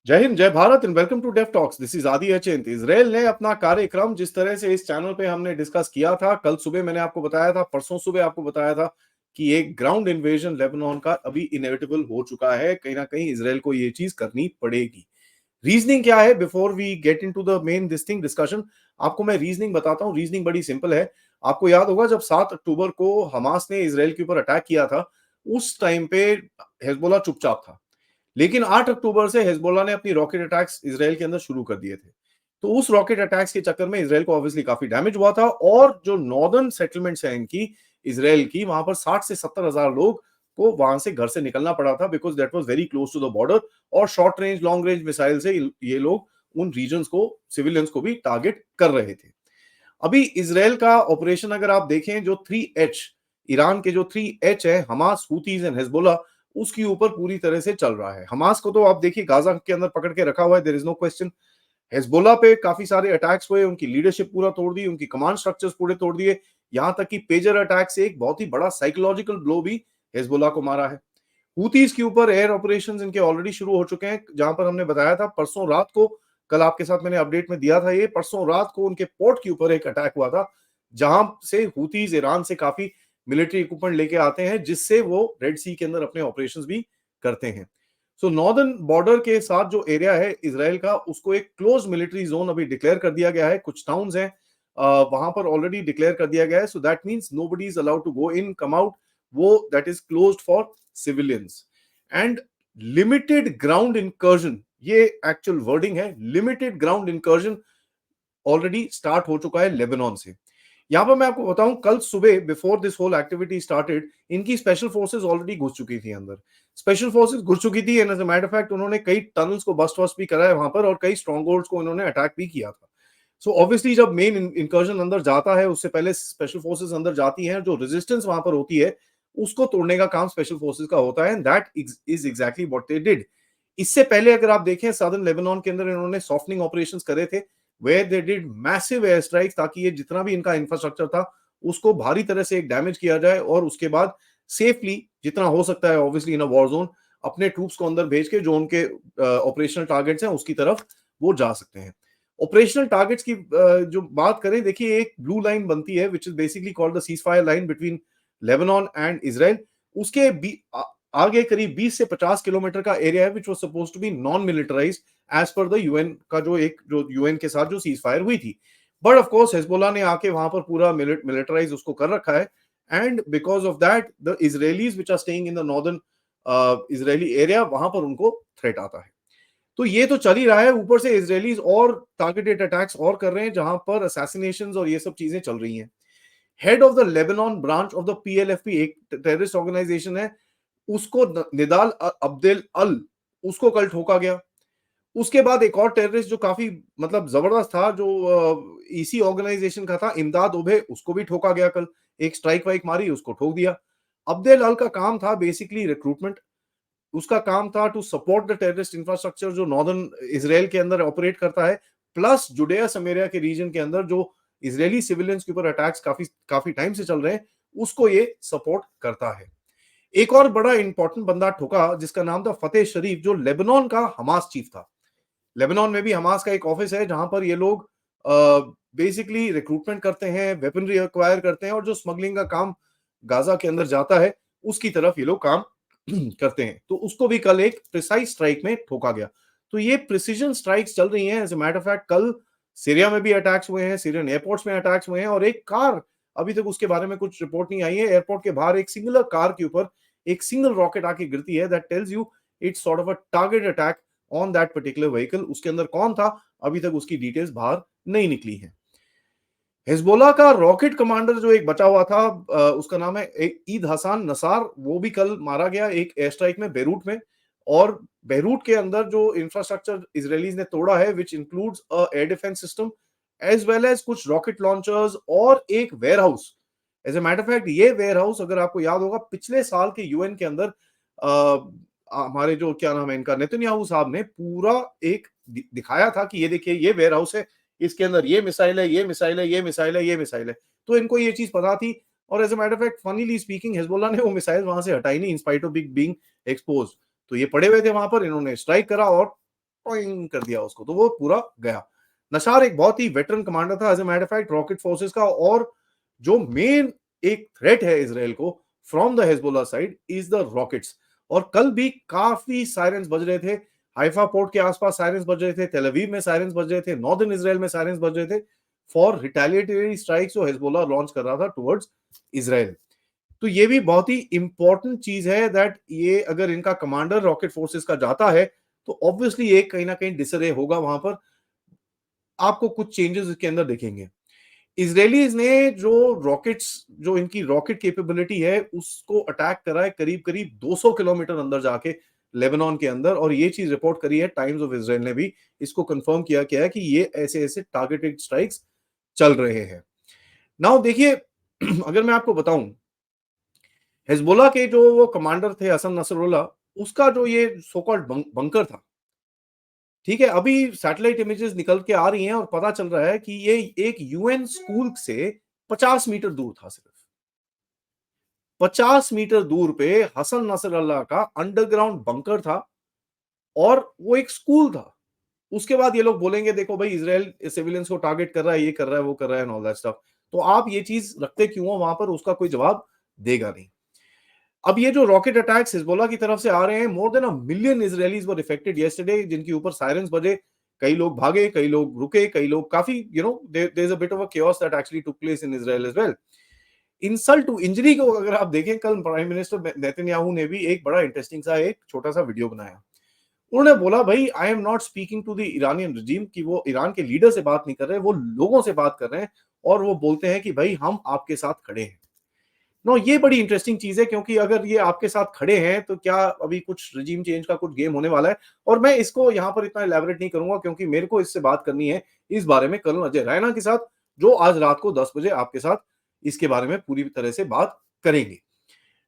जय हिंद, जय Bharat and welcome to Dev Talks. This is Adi Achint. Israel ने अपना कार्यक्रम जिस तरह से इस चैनल पे हमने डिस्कस किया था, कल सुबह मैंने आपको बताया था, परसों सुबह आपको बताया था कि एक ग्राउंड इन्वेजन लेबनान का अभी इनएविटेबल हो चुका है। कहीं ना कहीं इजराइल को ये चीज करनी पड़ेगी। रीजनिंग क्या है, before we get into the main this thing discussion, आपको मैं रीजनिंग बताता हूँ। रीजनिंग बड़ी सिंपल है। आपको याद होगा जब 7 अक्टूबर को हमास ने इजराइल के ऊपर अटैक किया था, उस टाइम पे हिजबुल्लाह चुपचाप था। लेकिन 8 अक्टूबर से हिजबुल्लाह ने अपनी रॉकेट अटैक्स इजराइल के अंदर शुरू कर दिए थे। तो उस रॉकेट अटैक्स के चक्कर में इजराइल को ऑब्वियसली काफी डैमेज हुआ था, और जो नॉर्दर्न सेटलमेंट्स हैं इनकी, इजराइल की, वहां पर 60 से 70 हजार लोग को वहां से घर से निकलना पड़ा था, because that was very close to the border. और short range long range missile से ये लोग उन रीजन्स को, सिविलियंस को भी टारगेट कर रहे थे। अभी इजराइल का ऑपरेशन अगर आप देखें, जो 3H, ईरान के जो 3H है, हमास, हूथीज एंड हिजबुल्लाह, उसके ऊपर पूरी तरह से चल रहा है। हमास को तो आप देखिए गाजा के अंदर पकड़ के रखा हुआ है, there is no question. Hezbollah पे काफी सारे अटैक्स हुए, उनकी लीडरशिप पूरा तोड़ दी, उनकी कमांड स्ट्रक्चर्स पूरे तोड़ दिए। यहां तक कि पेजर अटैक से एक बहुत ही बड़ा साइकोलॉजिकल ब्लो भी हिजबुल्लाह को मारा है। हूथीज के ऊपर एयर ऑपरेशंस इनके ऑलरेडी शुरू हो चुके हैं, जहां पर हमने बताया था परसों रात को, कल आपके साथ मैंने अपडेट में दिया था, ये परसों रात को उनके पोर्ट के ऊपर एक अटैक हुआ था, जहां से हूथीज ईरान से काफी मिलिट्री इक्विपमेंट लेके आते हैं, जिससे वो रेड सी के अंदर अपने ऑपरेशंस भी करते हैं। सो नॉर्दर्न बॉर्डर के साथ जो एरिया है इसराइल का, उसको एक क्लोज मिलिट्री जोन अभी डिक्लेयर कर दिया गया है। कुछ टाउन्स हैं वहां पर ऑलरेडी डिक्लेयर कर दिया गया है। So that means nobody is allowed to go in, come out. वो that is closed for civilians. And limited ground incursion, ये एक्चुअल वर्डिंग है, limited ground incursion already start हो चुका है लेबनान से। यहां पर मैं आपको बताऊं, कल सुबह before this whole activity started, इनकी स्पेशल फोर्सेस ऑलरेडी घुस चुकी थी अंदर। स्पेशल फोर्सेस घुस चुकी थी, and as a matter of fact उन्होंने कई टनल्स को बस्ट वस्ट भी करा है वहां पर, और कई स्ट्रॉन्ग होल्ड्स को उन्होंने अटैक भी किया था। सो ऑब्वियसली जब मेन इंकर्जन अंदर जाता है, उससे पहले स्पेशल फोर्सेस अंदर जाती हैं, जो रेजिस्टेंस वहां पर होती है उसको तोड़ने का काम स्पेशल फोर्सेस का होता है, and that is exactly what they did. इससे पहले अगर आप देखें, सदर्न लेबनान के अंदर इन्होंने सॉफ्टनिंग ऑपरेशंस करे थे, where they did massive air strikes, ताकि ये जितना भी इनका इंफ्रास्ट्रक्चर था उसको भारी तरह से एक डैमेज किया जाए, और उसके बाद सेफली जितना हो सकता है, obviously in a war zone, अपने ट्रूप्स को अंदर भेज के जो उनके ऑपरेशनल टारगेट्स हैं उसकी तरफ वो जा सकते हैं। ऑपरेशनल टारगेट्स की जो बात करें, देखिए एक ब्लू लाइन बनती है which is basically called the cease fire line between Lebanon and Israel. उसके आगे करीब 20 से 50 किलोमीटर का एरिया है which was supposed to be non militarised as per the UN का, जो यूएन के साथ जो सीज फायर हुई थी। बट ऑफ कोर्स हिजबुल्लाह ने आके वहां पर पूरा मिलिटराइज उसको कर रखा है, and because of that the Israelis which are staying in the northern Israeli area, वहां पर उनको थ्रेट आता है। तो ये तो चल ही रहा है, ऊपर से इजरायलीज और टारगेटेड अटैक्स और कर रहे हैं, जहां पर असैसिनेशंस और ये सब चीजें चल रही हैं। Head of the Lebanon branch of the PLFP, एक टेररिस्ट ऑर्गेनाइजेशन है, उसको निदाल अब्देल अल, उसको कल ठोका गया। उसके बाद एक और टेररिस्ट जो काफी मतलब जबरदस्त था, जो इसी ऑर्गेनाइजेशन का था, इमदाद उबे, उसको भी ठोका गया कल। एक स्ट्राइक वाइक मारी, उसको ठोक दिया। अब्देल अल का काम था बेसिकली रिक्रूटमेंट। उसका काम था to support the terrorist infrastructure जो नॉर्दर्न इसराइल के अंदर ऑपरेट करता है, प्लस जुडेया समेरिया के रीजन के अंदर जो इजरायली सिविलियंस के ऊपर अटैक्स काफी काफी टाइम से चल रहे हैं, उसको ये सपोर्ट करता है। एक और बड़ा इंपॉर्टेंट बंदा ठोका, जिसका नाम था फतेह शरीफ, जो लेबनान का हमास चीफ था। लेबनान में भी हमास का एक ऑफिस है, जहां पर ये लोग बेसिकली रिक्रूटमेंट करते हैं, वेपनरी एक्वायर करते हैं, और जो स्मगलिंग का काम गाजा के अंदर जाता है उसकी तरफ ये लोग काम करते हैं। तो उसको भी कल एक प्रिसाइज स्ट्राइक में ठोका गया। तो ये प्रिसीजन स्ट्राइक्स चल रही हैं। As a matter of fact कल सीरिया में भी अटैक्स हुए हैं, सीरियन एयरपोर्ट्स में अटैक्स हुए हैं, और एक कार, अभी तक उसके बारे में कुछ रिपोर्ट नहीं आई है, एयरपोर्ट के बाहर एक सिंगुलर कार के ऊपर एक सिंगल रॉकेट आके गिरती है। That tells you it's sort of a target attack on that particular vehicle. उसके अंदर कौन था, अभी तक उसकी डिटेल्स बाहर नहीं निकली है। हिजबुल्लाह का रॉकेट कमांडर जो एक बचा हुआ था, उसका नाम है ईद हसन नसार, वो भी कल मारा गया एक एयर स्ट्राइक में बेरूट में। और बेरूट के अंदर जो इंफ्रास्ट्रक्चर इजरायलीज ने तोड़ा है, which includes a air defense system as well as कुछ रॉकेट लॉन्चर्स और एक warehouse. As a matter fact ये वेयर हाउस, अगर आपको याद होगा, पिछले साल के यूएन के अंदर हमारे जो क्या नाम है इनका, नेतन्याहू साहब ने पूरा एक दिखाया था कि ये देखिए ये वेयर हाउस है, इसके अंदर ये मिसाइल है, ये मिसाइल है, ये मिसाइल है, ये मिसाइल है। तो इनको ये चीज पता थी। और as a matter of fact, funnily speaking, Hezbollah ने वो मिसाइल वहां से हटाई नहीं, in spite of big being exposed. तो ये पड़े हुए थे वहां पर, इन्होंने स्ट्राइक करा और टॉइंग कर दिया उसको, तो वो पूरा गया। नशार एक बहुत ही वेटरन कमांडर था as a matter of fact rocket forces का, और जो मेन एक थ्रेट है इसराइल को from the Hezbollah side is the rockets. और कल भी काफी सायरन्स बज रहे थे, हाइफा पोर्ट के आसपास सायरन्स बज रहे थे, तेल अवीव में सायरन्स बज रहे थे, नॉर्दर्न इसराइल में सायरन्स बज रहे थे फॉर रिटेलिएटरी स्ट्राइक्स जो हिजबुल्लाह लॉन्च कर रहा था टुवर्ड्स इसराइल। तो ये भी बहुत ही इंपॉर्टेंट चीज है दैट ये अगर इनका कमांडर रॉकेट फोर्सेस का जाता है तो ऑब्वियसली एक कहीं ना कहीं डिसरे होगा वहां पर, आपको कुछ चेंजेस इसके अंदर देखेंगे। इजरायलीज ने जो रॉकेट्स, जो इनकी रॉकेट कैपेबिलिटी है उसको अटैक करा है करीब करीब 200 किलोमीटर अंदर जाके लेबनान के अंदर, और ये चीज रिपोर्ट करी है टाइम्स ऑफ इजराइल ने भी, इसको कंफर्म किया है कि ये ऐसे ऐसे टारगेटेड स्ट्राइक्स चल रहे हैं। नाउ देखिए अगर मैं आपको बताऊं, हिजबुल्लाह के जो वो कमांडर थे हसन नसरुल्लाह, उसका जो ये सो कॉल्ड बंकर था, ठीक है, अभी सैटेलाइट इमेजेस निकल के आ रही हैं और पता चल रहा है कि ये एक यूएन स्कूल से 50 मीटर दूर था। सिर्फ 50 मीटर दूर पे हसन नसरल्लाह का अंडरग्राउंड बंकर था, और वो एक स्कूल था। उसके बाद ये लोग बोलेंगे देखो भाई इजराइल सिविलियंस को टारगेट कर रहा है, ये कर रहा है, वो कर रहा है, ऑल दैट स्टफ। तो आप ये चीज रखते क्यों हो वहां पर, उसका कोई जवाब देगा नहीं। अब ये जो रॉकेट अटैक्स हिजबुल्लाह की तरफ से आ रहे हैं, more than a million Israelis were affected yesterday, जिनके ऊपर सायरन्स बजे, कई लोग भागे, कई लोग रुके, कई लोग काफी there is a bit of a chaos that actually took place in Israel as well. Insult to injury को अगर आप देखें, कल प्राइम मिनिस्टर नेतन्याहू ने भी एक बड़ा इंटरेस्टिंग सा एक छोटा सा वीडियो बनाया। उन्होंने बोला भाई I am not speaking to the Iranian regime, कि वो ईरान के लीडर से बात नहीं कर रहे, वो लोगों से बात कर रहे हैं, और वो बोलते हैं कि भाई हम आपके साथ खड़े हैं। नो, ये बड़ी इंटरेस्टिंग चीज है, क्योंकि अगर ये आपके साथ खड़े हैं तो क्या अभी कुछ रिजीम चेंज का कुछ गेम होने वाला है। और मैं इसको यहाँ पर इतना इलेबोरेट नहीं करूंगा, क्योंकि मेरे को इससे बात करनी है इस बारे में कर्नल अजय रैना के साथ, जो आज रात को 10 बजे आपके साथ इसके बारे में पूरी तरह से बात करेंगे।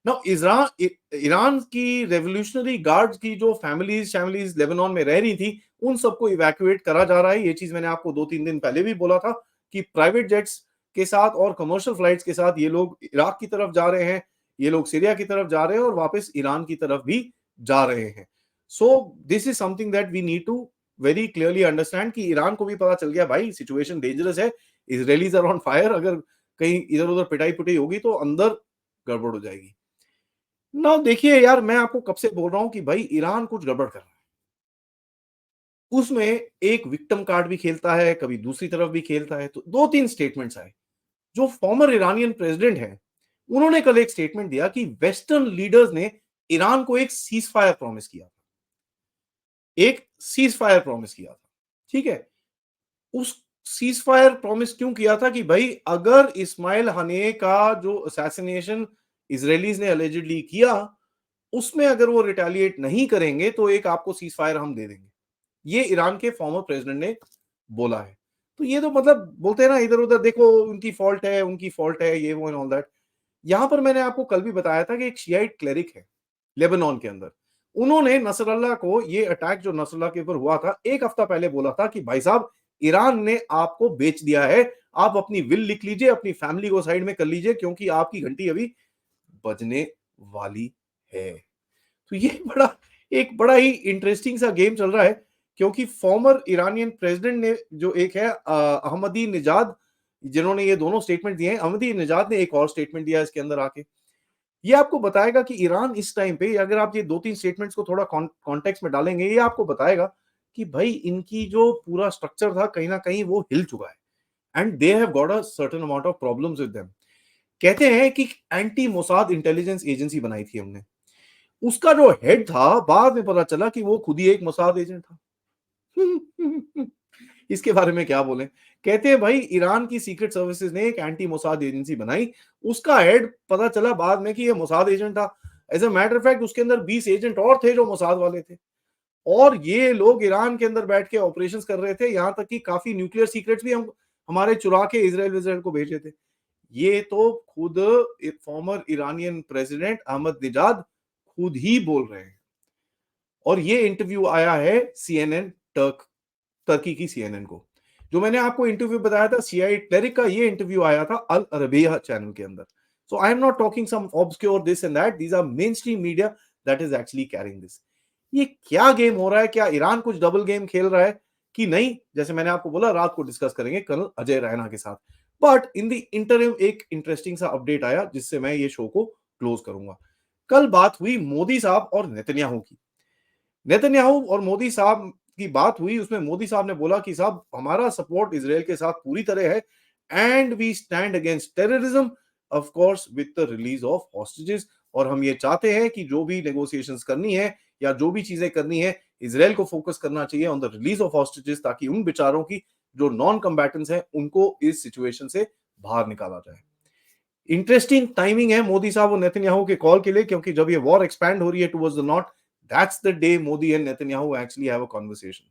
ना ईरान की रेवोल्यूशनरी गार्ड की जो फैमिलीज लेबनान में रह रही थी, उन सबको इवैक्यूएट करा जा रहा है। ये चीज मैंने आपको 2-3 दिन पहले भी बोला था कि प्राइवेट जेट्स के साथ और कमर्शियल फ्लाइट्स के साथ ये लोग इराक की तरफ जा रहे हैं, ये लोग सीरिया की तरफ जा रहे हैं, और वापस ईरान की तरफ भी जा रहे हैं। So this is something that we need to very clearly understand, कि ईरान को भी पता चल गया भाई सिचुएशन डेंजरस है, इजरायलीज आर ऑन फायर, अगर कहीं इधर उधर पिटाई पुटाई होगी तो अंदर गड़बड़ हो जाएगी। ना देखिए यार, मैं आपको कब से बोल रहा हूं कि भाई ईरान कुछ गड़बड़ कर रहा है। उसमें एक विक्टिम कार्ड भी खेलता है, कभी दूसरी तरफ भी खेलता है। तो 2-3 स्टेटमेंट्स आए। जो फॉर्मर ईरानियन प्रेसिडेंट है, उन्होंने कल एक स्टेटमेंट दिया कि वेस्टर्न लीडर्स ने ईरान को एक सीज फायर प्रॉमिस किया था, एक सीज फायर प्रॉमिस किया था, ठीक है। उस सीज फायर प्रॉमिस क्यों किया था, कि भाई अगर इस्माइल हनिये का जो असैसिनेशन इजरायलीज ने अलेजिडली किया, उसमें अगर वो रिटेलिएट नहीं करेंगे तो एक आपको सीज फायर हम दे देंगे। ये ईरान के फॉर्मर प्रेसिडेंट ने बोला है। तो ये तो मतलब बोलते हैं ना इधर उधर देखो, उनकी फॉल्ट है, उनकी फॉल्ट है, ये वो एंड ऑल दैट। यहां पर मैंने आपको कल भी बताया था कि एक शियाइट क्लेरिक है लेबनान के अंदर, उन्होंने नसरल्लाह को, ये अटैक जो नसरल्लाह के ऊपर हुआ था, एक हफ्ता पहले बोला था कि भाई साहब ईरान ने आपको बेच दिया है, आप अपनी विल लिख लीजिए, अपनी फैमिली को साइड में कर लीजिए, क्योंकि आपकी घंटी अभी बजने वाली है। तो ये एक बड़ा ही इंटरेस्टिंग सा गेम चल रहा है, क्योंकि फॉर्मर ईरानियन प्रेसिडेंट ने जो एक है अहमदी निजाद, जिन्होंने ये दोनों स्टेटमेंट दिए हैं, अहमदी निजाद ने एक और स्टेटमेंट दिया इसके अंदर आके। ये आपको बताएगा कि ईरान इस टाइम पे, अगर आप ये 2-3 स्टेटमेंट्स को थोड़ा कॉन्टेक्स्ट में डालेंगे, ये आपको बताएगा कि भाई इनकी जो पूरा स्ट्रक्चर था कहीं ना कहीं वो हिल चुका है, and they have got a certain amount of problems with them. कहते हैं कि एंटी मोसाद इंटेलिजेंस एजेंसी बनाई थी हमने, उसका जो हेड था बाद में पता चला कि वो खुद ही एक मोसाद एजेंट था। इसके बारे में क्या बोले। कहते हैं भाई ईरान की सीक्रेट सर्विसेज ने एक एंटी मोसाद एजेंसी बनाई, उसका हेड पता चला बाद में कि ये मोसाद एजेंट था। As a matter of fact उसके अंदर 20 एजेंट और थे जो मोसाद वाले थे, और ये लोग ईरान के अंदर बैठ के ऑपरेशंस कर रहे थे, यहां तक कि काफी न्यूक्लियर सीक्रेट्स भी हम हमारे चुरा के इजराइल को भेजे थे। ये तो खुद फॉर्मर ईरानियन प्रेसिडेंट अहमद निजाद खुद ही बोल रहे हैं, और ये इंटरव्यू आया है सीएनएन टर्की की सीएनएन को। जो मैंने आपको इंटरव्यू बताया था सीआई टेरिक का, ये इंटरव्यू आया था अल अरबिया चैनल के अंदर। So I am not talking some obscure this and that, these are mainstream media that is actually carrying this. ये क्या गेम हो रहा है? क्या ईरान कुछ डबल गेम खेल रहा है कि नहीं? जैसे मैंने आपको बोला रात को डिस्कस करेंगे कर्नल अजय रैना के साथ। बट इन द इंटरिम एक इंटरेस्टिंग सा अपडेट आया जिससे मैं ये शो को क्लोज करूंगा। कल बात हुई मोदी साहब और नेतन्याहू की। नेतन्याहू और मोदी साहब की बात हुई, उसमें मोदी साहब ने बोला कि साहब हमारा सपोर्ट इजराइल के साथ पूरी तरह है and we stand against terrorism of course with the release of hostages. और हम ये चाहते हैं कि जो भी नेगोशिएशंस करनी है या जो भी चीजें करनी है, इजराइल को फोकस करना चाहिए on the release of hostages, ताकि उन बेचारों की जो नॉन कम्बैटेंट्स हैं उनको इस सिचुएशन से बाहर निकाला जाए। इंटरेस्टिंग टाइमिंग है मोदी साहब और नेतन्याहू के कॉल के लिए, क्योंकि जब ये वॉर एक्सपैंड हो रही है towards the north, that's the day Modi and Netanyahu actually have a conversation.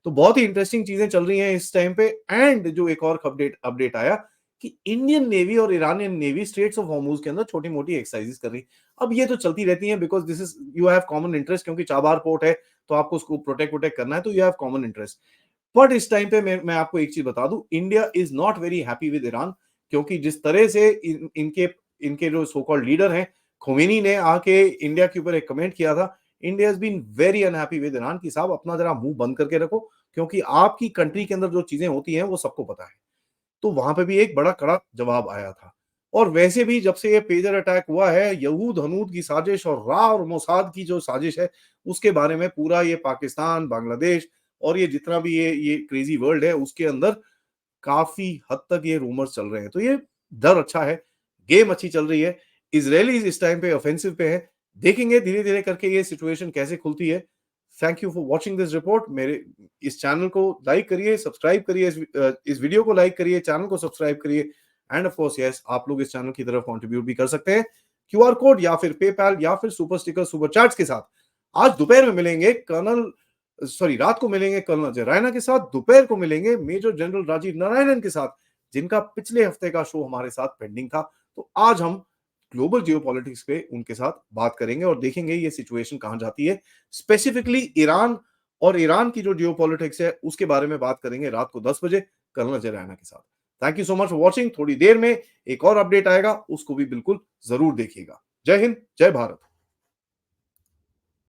तो बहुत ही इंटरेस्टिंग चीजें चल रही हैं इस टाइम पे। एंड जो एक और अपडेट अपडेट आया कि इंडियन नेवी और Iranian navy straits of Hormuz के अंदर छोटी मोटी एक्सरसाइजेस कर रही। अब ये तो चलती रहती हैं because this is you have common interest, क्योंकि चाबार पोर्ट है तो आपको उसको प्रोटेक्ट करना है, तो you have common interest. But इस टाइम पे मैं आपको एक चीज बता दूं, India is not very happy with Iran, क्योंकि जिस तरह से इनके इनके जो सो कॉल्ड लीडर हैं खोमेनी ने आके इंडिया के ऊपर एक कमेंट किया था, India has been very unhappy with Iran कि साहब अपना जरा मुंह बंद करके रखो, क्योंकि आपकी कंट्री के अंदर जो चीजें होती हैं वो सबको पता है। तो वहां पे भी एक बड़ा कड़ा जवाब आया था। और वैसे भी जब से ये पेजर अटैक हुआ है, यहूद हनूद की साजिश और रा और मोसाद की जो साजिश है उसके बारे में पूरा ये पाकिस्तान, बांग्लादेश और ये जितना भी ये क्रेजी वर्ल्ड है उसके अंदर काफी हद तक ये रूमर्स चल रहे हैं। तो ये डर अच्छा है, गेम अच्छी चल रही है। इजरायलीज इस टाइम पे ऑफेंसिव पे है। देखेंगे धीरे धीरे करके ये सिचुएशन कैसे खुलती है। Thank you for watching this report. मेरे इस चैनल को लाइक करिए, सब्सक्राइब करिए, इस वीडियो को लाइक करिए, चैनल को सब्सक्राइब करिए। एंड ऑफ कोर्स यस, आप लोग इस चैनल की तरफ कंट्रीब्यूट भी कर सकते हैं क्यूआर कोड या फिर पेपैल या फिर सुपर स्टिकर सुपर चैट्स के साथ। आज दोपहर में मिलेंगे रात को मिलेंगे कर्नल अजय रैना के साथ, दोपहर को मिलेंगे मेजर जनरल राजीव नारायणन के साथ, जिनका पिछले हफ्ते का शो हमारे साथ पेंडिंग था। तो आज हम ग्लोबल जियोपॉलिटिक्स पे उनके साथ बात करेंगे और देखेंगे ये सिचुएशन कहां जाती है। स्पेसिफिकली ईरान और ईरान की जो जियोपॉलिटिक्स है उसके बारे में बात करेंगे रात को 10 बजे कर्नल अजय रैना के साथ। Thank you so much for watching. थोड़ी देर में एक और अपडेट आएगा, उसको भी बिल्कुल जरूर देखिएगा। जय हिंद, जय भारत।